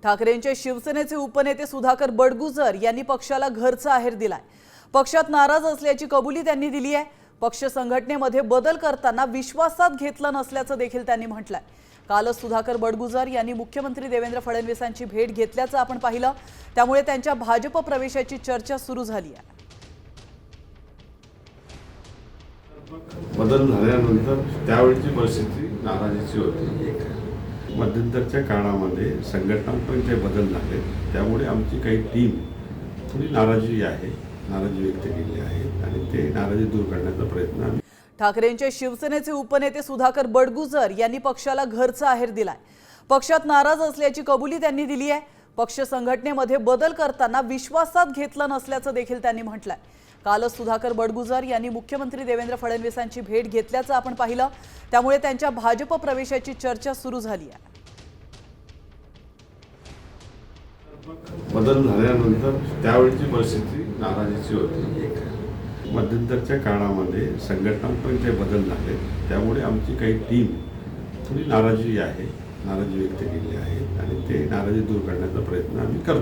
ठाकरेंचे शिवसेनेचे उपनेते सुधाकर बडगुजर यांनी पक्षाला घरचा आहेर दिलाय। पक्षात नाराज असल्याची कबुली त्यांनी दिली आहे। पक्ष संघटनेमध्ये बदल करताना विश्वासात घेतलं नसल्याचं देखील त्यांनी म्हटलंय। कालच सुधाकर बडगुजर यांनी मुख्यमंत्री देवेंद्र फडणवीसांची भेट घेतल्याचं आपण पाहिलं, त्यामुळे त्यांच्या भाजप प्रवेशाची चर्चा सुरू झाली आहे। बदल झाल्यानंतर त्यावेळची परिस्थिती नाराजीची होती। मध्यंतरच्या काळामध्ये संघटनात्मक बदल झाले, त्यामुळे आमची काही टीम थोडी नाराजी व्यक्त केली आहे आणि ते नाराजी दूर करण्याचा प्रयत्न आम्ही। ठाकरेंचे शिवसेनेचे उपनेते सुधाकर बडगुजर यांनी पक्षाला घरचा आहेर दिलाय। पक्षात नाराज असल्याची कबुली त्यांनी दिली आहे। पक्ष संघटनेमध्ये बदल करताना विश्वासात घेतलं नसल्याचं देखील त्यांनी म्हटलंय। कालच सुधाकर बडगुजर यांनी मुख्यमंत्री देवेंद्र फडणवीसांची भेट घेतल्याचं आपण पाहिलं, त्यामुळे त्यांच्या भाजप प्रवेशाची चर्चा सुरू झाली आहे। बदल झाल्यानंतर त्यावेळची परिस्थिती नाराजीची होती। मध्यंतरच्या काळामध्ये संघटनात्मक बदल झाले, त्यामुळे आमची काही टीम थोडी नाराजी व्यक्त केली आहे आणि ते नाराजी दूर करण्याचा प्रयत्न आम्ही करतो।